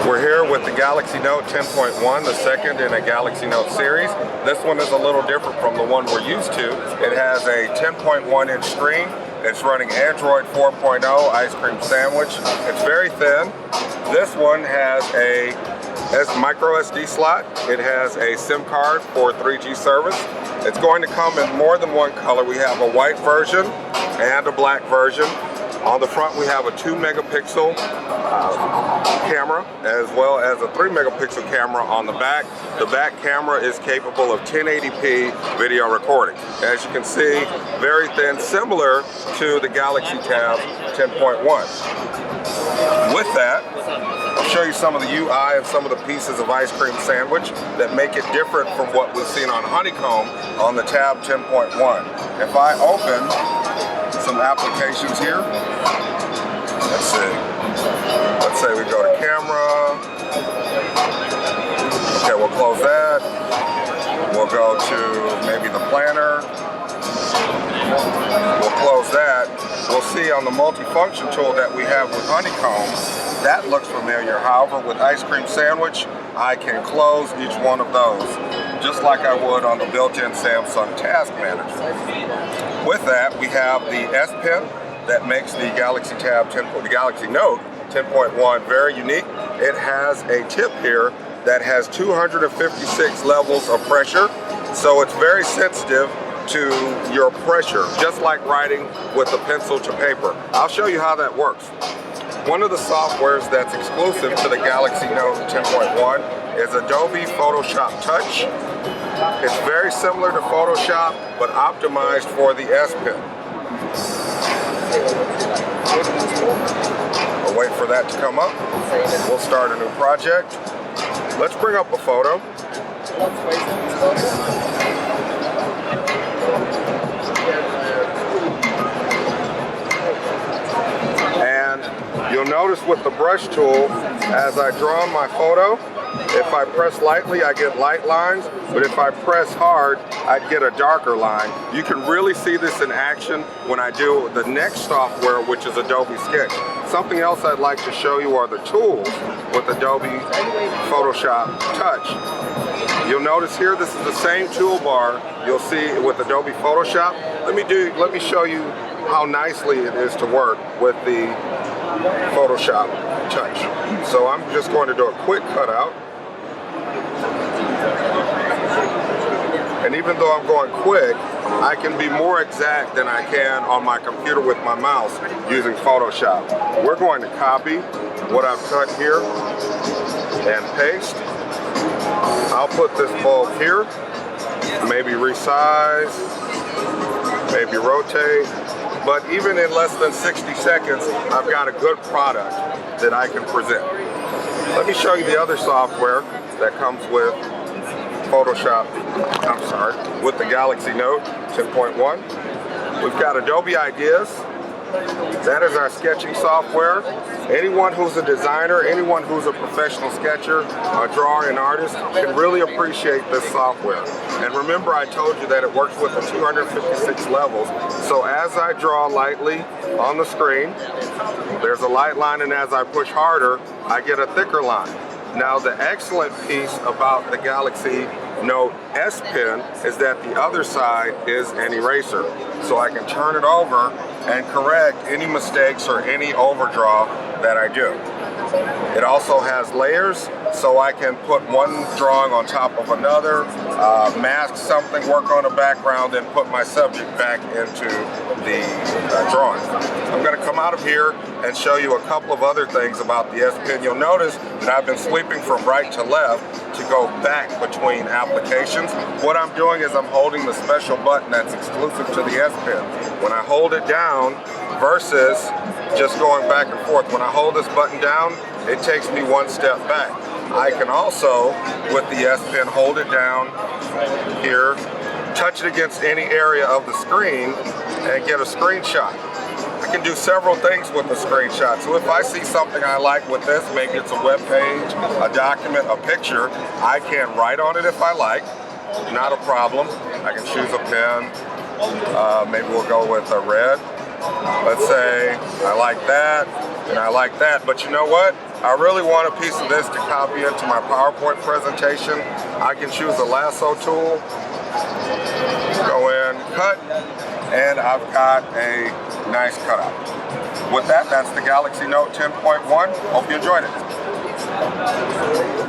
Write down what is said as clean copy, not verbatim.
We're here with the Galaxy Note 10.1, the second in a Galaxy Note series. This one is a little different from the one we're used to. It has a 10.1 inch screen. It's running Android 4.0 ice cream sandwich. It's very thin. This one has a micro SD slot. It has a SIM card for 3G service. It's going to come in more than one color. We have a white version and a black version. On the front we have a 2 megapixel camera as well as a 3 megapixel camera on the back. The back camera is capable of 1080p video recording. As you can see, very thin, similar to the Galaxy Tab 10.1. With that, I'll show you some of the UI and some of the pieces of ice cream sandwich that make it different from what we've seen on Honeycomb on the Tab 10.1. If I open some applications here, let's see. Let's say we go to camera. Okay, we'll close that. We'll go to maybe the planner. We'll close that. We'll see on the multifunction tool that we have with Honeycomb, that looks familiar. However, with ice cream sandwich, I can close each one of those, just like I would on the built-in Samsung Task Manager. With that, we have the S Pen that makes the Galaxy Note 10.1 very unique. It has a tip here that has 256 levels of pressure, so it's very sensitive to your pressure, just like writing with a pencil to paper. I'll show you how that works. One of the softwares that's exclusive to the Galaxy Note 10.1 is Adobe Photoshop Touch. It's very similar to Photoshop, but optimized for the S Pen. We'll wait for that to come up. We'll start a new project. Let's bring up a photo. And you'll notice with the brush tool, as I draw my photo, if I press lightly, I get light lines, but if I press hard, I'd get a darker line. You can really see this in action when I do the next software, which is Adobe Sketch. Something else I'd like to show you are the tools with Adobe Photoshop Touch. You'll notice here, this is the same toolbar you'll see with Adobe Photoshop. Let me show you how nicely it is to work with the Photoshop Touch. So I'm just going to do a quick cutout. And even though I'm going quick, I can be more exact than I can on my computer with my mouse using Photoshop. We're going to copy what I've cut here and paste. I'll put this bulb here, maybe resize, maybe rotate. But even in less than 60 seconds, I've got a good product that I can present. Let me show you the other software that comes with with the Galaxy Note 10.1. We've got Adobe Ideas. That is our sketching software. Anyone who's a designer, anyone who's a professional sketcher, a drawer, and artist can really appreciate this software. And remember, I told you that it works with the 256 levels. So as I draw lightly on the screen, there's a light line, and as I push harder, I get a thicker line. Now, the excellent piece about the Galaxy Note S Pen is that the other side is an eraser. So I can turn it over and correct any mistakes or any overdraw that I do. It also has layers, so I can put one drawing on top of another, mask something, work on a background, and put my subject back into the drawing. I'm going to come out of here and show you a couple of other things about the S Pen. You'll notice that I've been sweeping from right to left to go back between applications. What I'm doing is I'm holding the special button that's exclusive to the S Pen. When I hold it down versus just going back and forth, when I hold this button down, it takes me one step back. I can also, with the S Pen, hold it down here, touch it against any area of the screen, and get a screenshot. I can do several things with a screenshot. So if I see something I like with this, maybe it's a web page, a document, a picture, I can write on it if I like, not a problem. I can choose a pen, maybe we'll go with a red. Let's say I like that and I like that, but you know what? I really want a piece of this to copy into my PowerPoint presentation. I can choose the lasso tool, go in, cut, and I've got a nice cutout. With that, that's the Galaxy Note 10.1. Hope you enjoyed it.